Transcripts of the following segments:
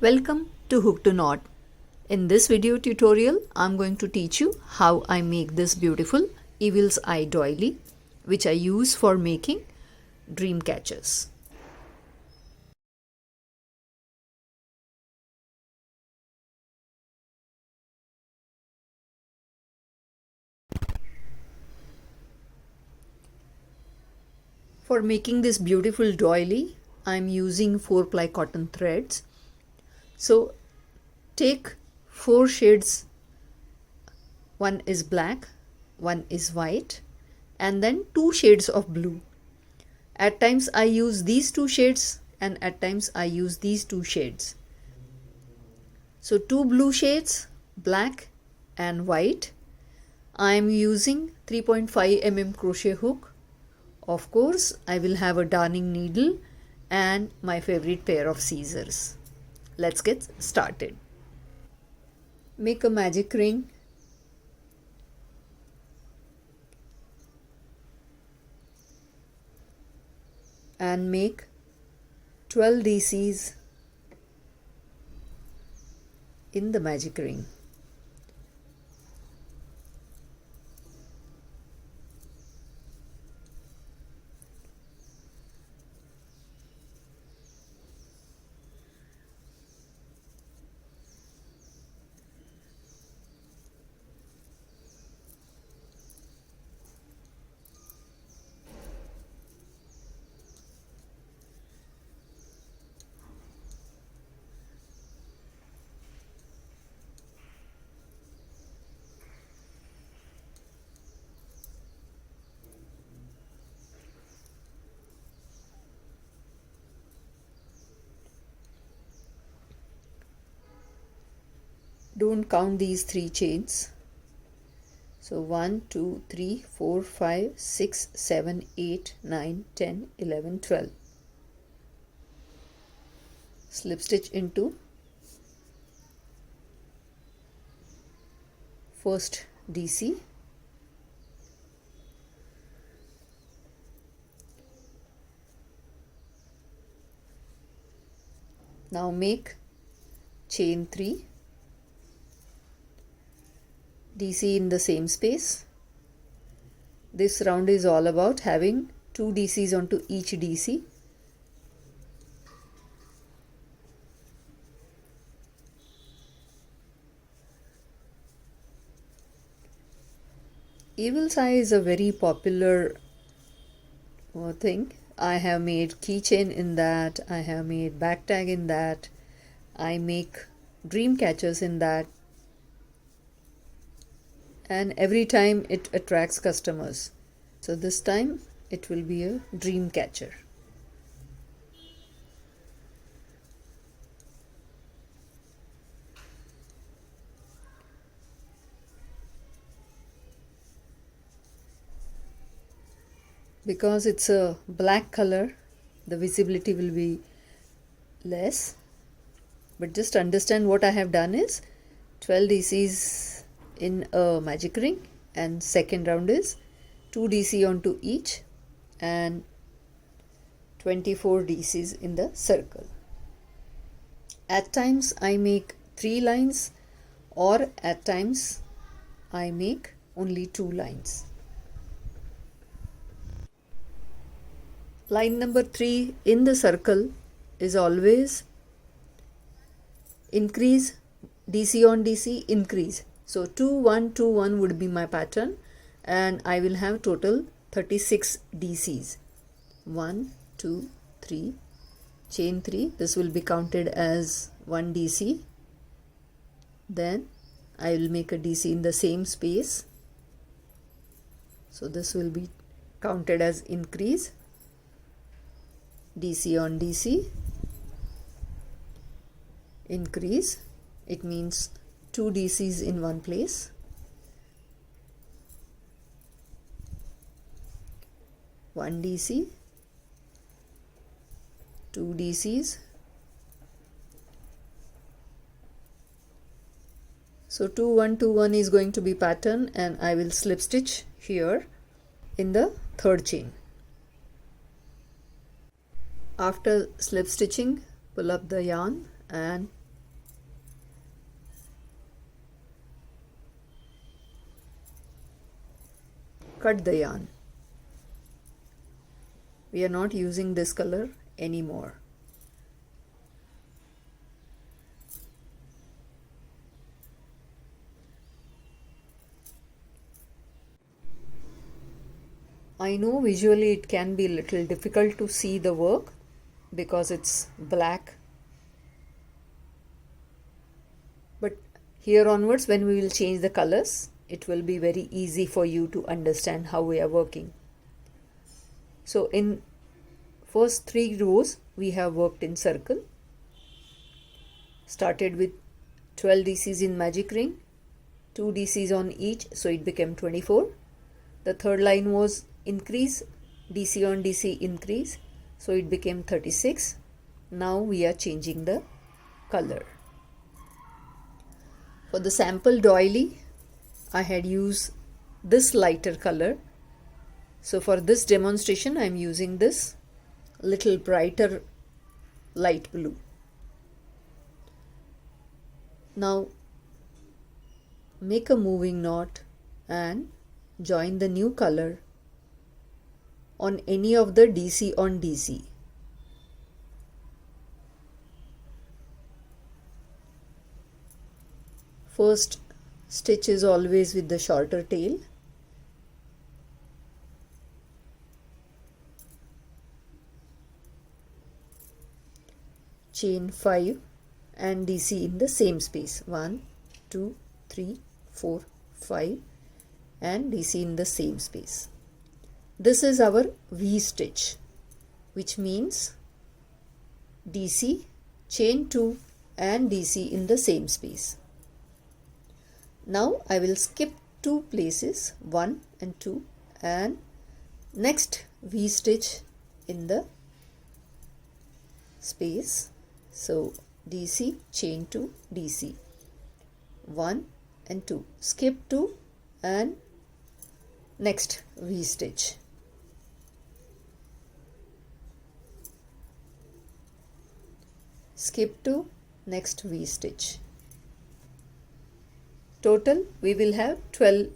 Welcome to Hook to Knot. In this video tutorial, I'm going to teach you how I make this beautiful Evil's Eye doily, which I use for making dream catchers. For making this beautiful doily, I'm using 4-ply cotton threads. So take 4 shades, one is black, one is white, and then 2 shades of blue. At times I use these 2 shades and at times I use these 2 shades. So 2 blue shades, black and white. I am using 3.5 mm crochet hook. Of course, I will have a darning needle and my favorite pair of scissors. Let's get started. Make a magic ring. And make 12 DCs in the magic ring. Don't count these 3 chains. So 1, 2, 3, 4, 5, 6, 7, 8, 9, 10, 11, 12. Slip stitch into first DC. Now make chain 3. DC in the same space. This round is all about having 2 DCs onto each DC. Evil's Eye is a very popular thing. I have made keychain in that, I have made back tag in that, I make dream catchers in that, and every time it attracts customers. So this time it will be a dream catcher. Because it's a black color, the visibility will be less, but just understand what I have done is 12 DCs in a magic ring, and second round is 2 DC onto each and 24 DCs in the circle. At times I make 3 lines, or at times I make only 2 lines. Line number 3 in the circle is always increase, DC on DC, increase. So 2 1 2 1 would be my pattern, and I will have total 36 DCs. 1 2 3, chain 3. This will be counted as 1 DC. Then I will make a DC in the same space. So this will be counted as increase. DC on DC, increase, it means 2 DCs in one place, 1 DC, 2 DCs. So 2 1 2 1 is going to be pattern, and I will slip stitch here in the third chain. After slip stitching, pull up the yarn and cut the yarn. We are not using this color anymore. I know visually it can be a little difficult to see the work because it's black, but here onwards when we will change the colors, it will be very easy for you to understand how we are working. So in first 3 rows we have worked in circle, started with 12 DCs in magic ring, 2 DCs on each, so it became 24. The third line was increase, DC on DC increase, so it became 36. Now we are changing the color. For the sample doily, I had used this lighter color. So for this demonstration, I am using this little brighter light blue. Now make a moving knot and join the new color on any of the DC on DC. First stitch is always with the shorter tail. Chain 5 and DC in the same space. 1, 2, 3, 4, 5 and DC in the same space. This is our V stitch, which means DC, chain 2 and DC in the same space. Now I will skip 2 places, 1 and 2, and next V stitch in the space. So DC, chain 2, DC, 1 and 2, skip 2 and next V stitch. Skip 2, next V stitch. Total we will have 12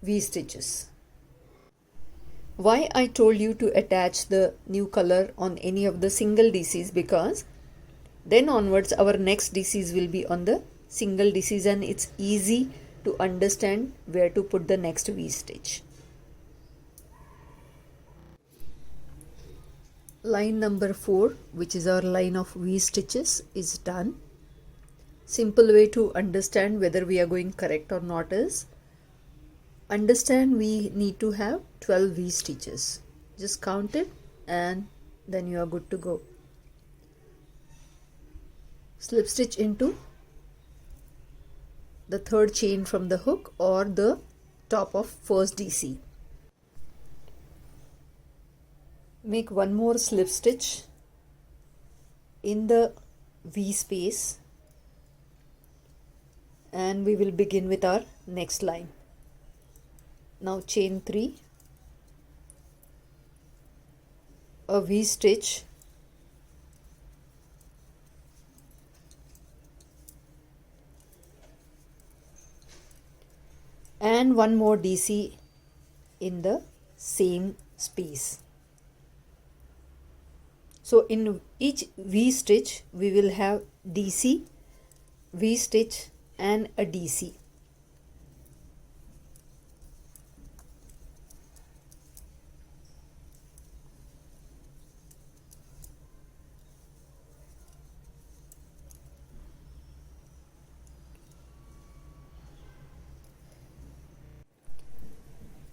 V stitches. Why I told you to attach the new color on any of the single DCs, because then onwards our next DCs will be on the single DCs and it's easy to understand where to put the next V stitch. Line number 4, which is our line of V stitches, is done. Simple way to understand whether we are going correct or not is, understand we need to have 12 V stitches. Just count it and then you are good to go. Slip stitch into the third chain from the hook or the top of first DC. Make one more slip stitch in the V space and we will begin with our next line. Now chain 3, a V stitch, and one more DC in the same space. So in each V stitch we will have DC, V stitch and a DC.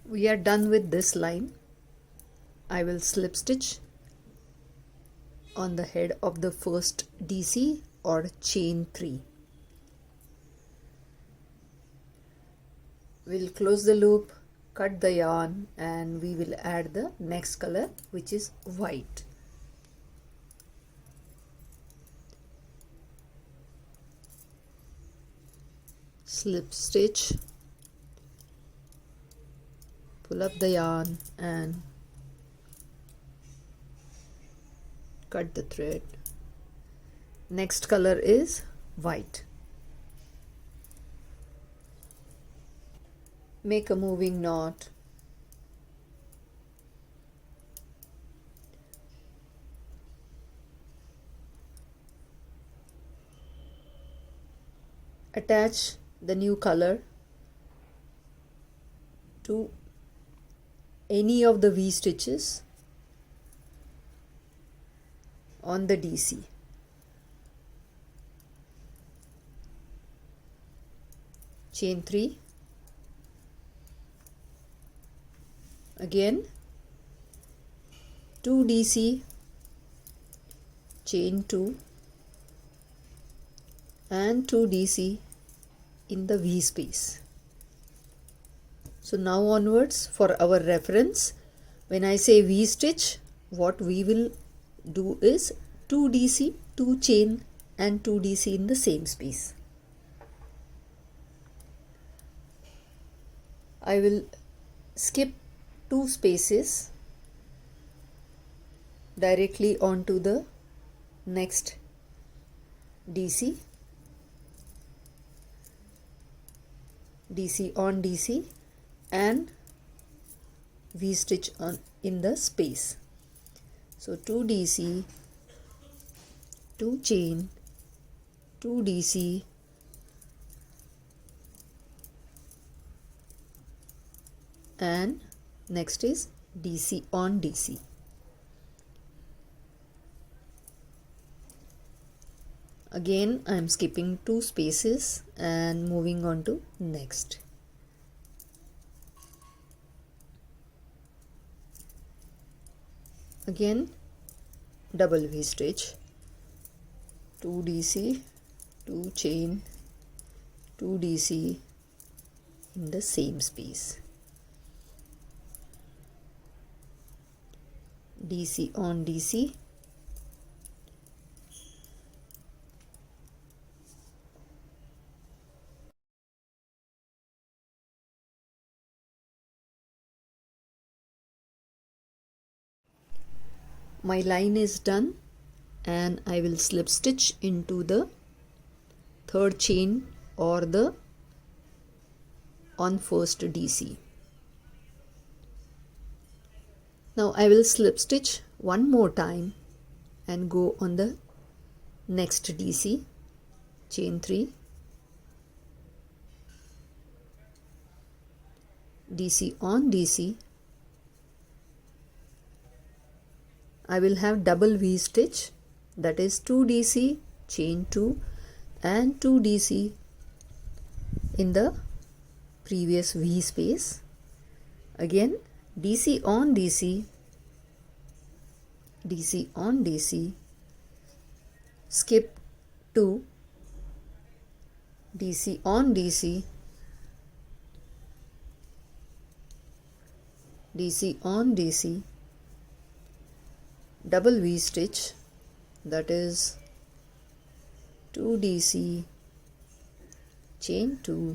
We are done with this line. I will slip stitch on the head of the first DC or chain 3. We'll close the loop, cut the yarn, and we will add the next color, which is white. Slip stitch, pull up the yarn and cut the thread. Next color is white. Make a moving knot attach the new color to any of the V stitches on the DC. Chain 3, again 2 DC, chain 2 and 2 DC in the V space. So now onwards, for our reference, when I say V stitch, what we will do is 2 DC, 2 chain and 2 DC in the same space. I will skip 2 spaces directly onto the next DC, DC on DC and V stitch on in the space. So 2 DC, 2 chain, 2 DC, and next is DC on DC. Again I am skipping 2 spaces and moving on to next. Again double V stitch, 2 DC, 2 chain, 2 DC in the same space. DC on DC, my line is done and I will slip stitch into the third chain or the on first DC. Now I will slip stitch one more time and go on the next DC, chain 3, DC on DC. I will have double V stitch, that is 2 DC, chain 2 and 2 DC in the previous V space. Again DC on DC, DC on DC, skip 2, DC on DC, DC on DC, double V stitch, that is 2 DC, chain 2,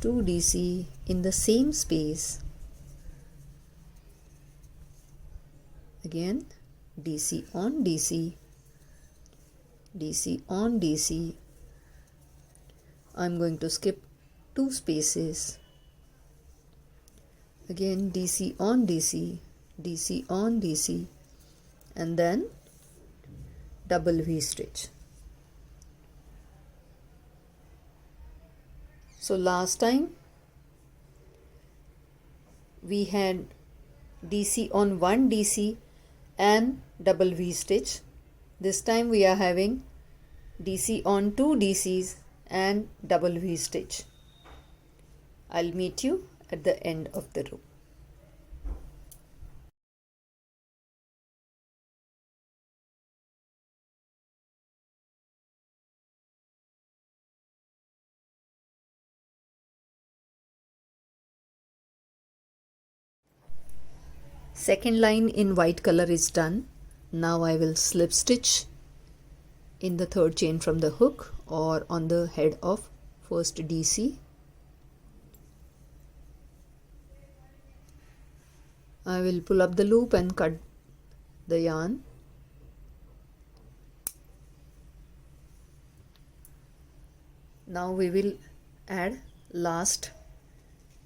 2 DC in the same space. Again DC on DC, DC on DC. I'm going to skip 2 spaces. Again DC on DC, DC on DC, and then double V stitch. So last time we had DC on 1 DC and double V stitch. This time we are having DC on 2 DCs and double V stitch. I'll meet you at the end of the row. Second line in white color is done. Now I will slip stitch in the third chain from the hook or on the head of first DC. I will pull up the loop and cut the yarn. Now we will add last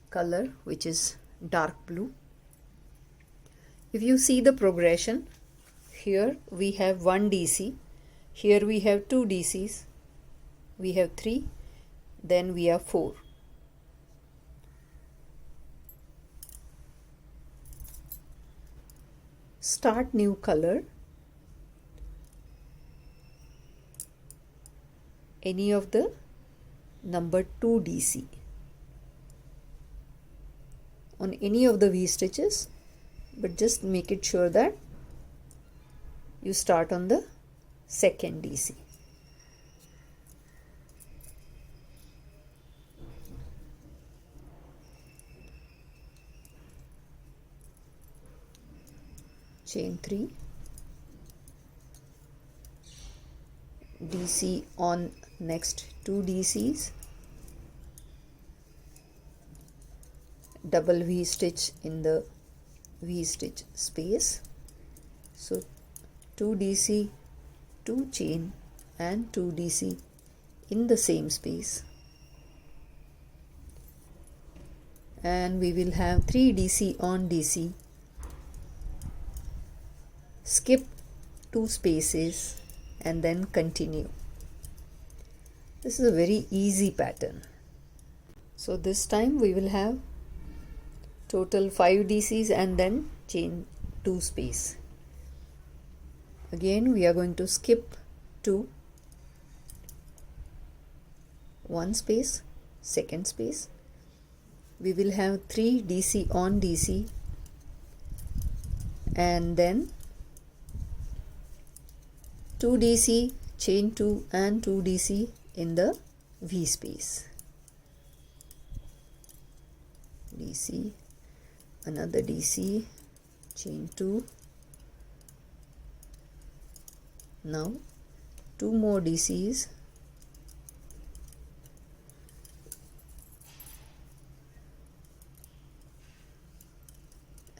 color, which is dark blue. If you see the progression, here we have 1 DC, here we have 2 DCs, we have 3, then we have 4. Start new color, any of the number 2 DC on any of the V stitches, but just make it sure that you start on the second DC. Chain 3, DC on next 2 DCs, double V stitch in the V stitch space. So 2 DC, 2 chain and 2 DC in the same space, and we will have 3 DC on DC. Skip 2 spaces and then continue. This is a very easy pattern. So this time we will have total 5 DCs and then chain 2 space. Again we are going to skip 2, 1 space, second space. We will have 3 DC on DC and then 2 DC, chain 2 and 2 DC in the V space. DC, another DC, chain 2. Now 2 more DCs,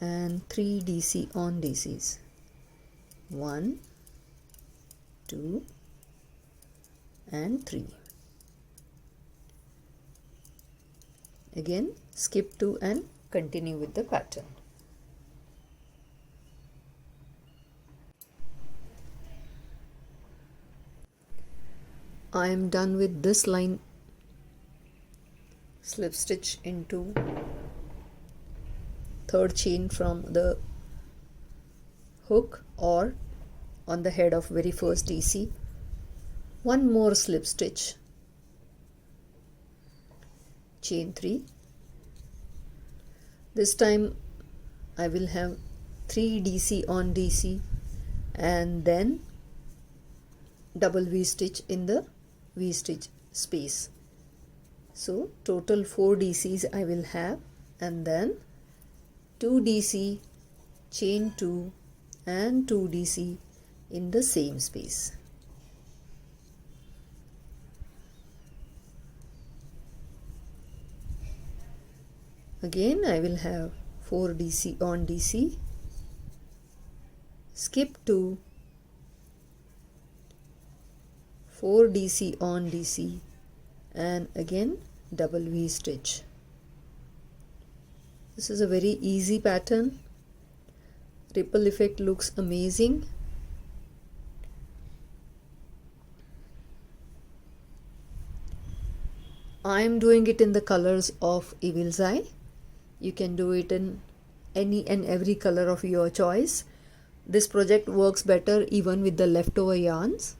and 3 DC on DCs. 1, 2 and 3. Again skip 2 and continue with the pattern. I am done with this line. Slip stitch into third chain from the hook or on the head of very first DC. One more slip stitch, chain 3. This time I will have 3 DC on DC and then double V stitch in the V stitch space. So total 4 DCs I will have, and then 2 DC, chain 2 and 2 DC in the same space. Again I will have 4 DC on DC, skip 2, 4 DC on DC and again double V stitch. This is a very easy pattern. Ripple effect looks amazing. I am doing it in the colors of Evil's Eye. You can do it in any and every color of your choice. This project works better even with the leftover yarns.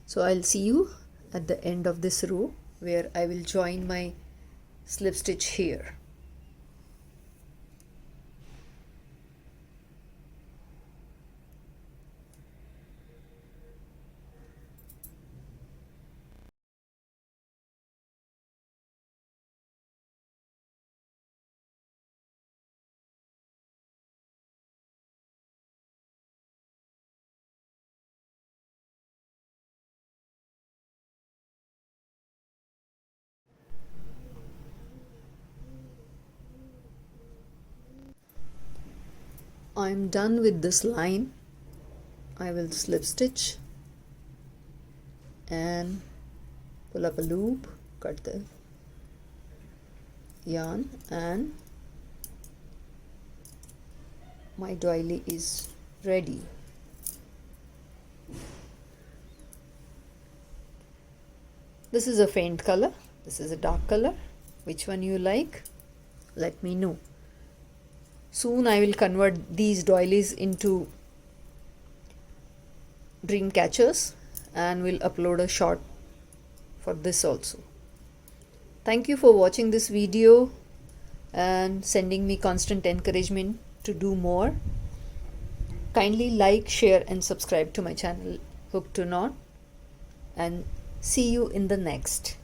So I'll see you at the end of this row where I will join my slip stitch here. I'm done with this line. I will slip stitch and pull up a loop, cut the yarn, and my doily is ready. This is a faint color, this is a dark color. Which one you like? Let me know. Soon I will convert these doilies into dream catchers and will upload a short for this also. Thank you for watching this video and sending me constant encouragement to do more. Kindly like, share and subscribe to my channel Hook to Knot, and see you in the next.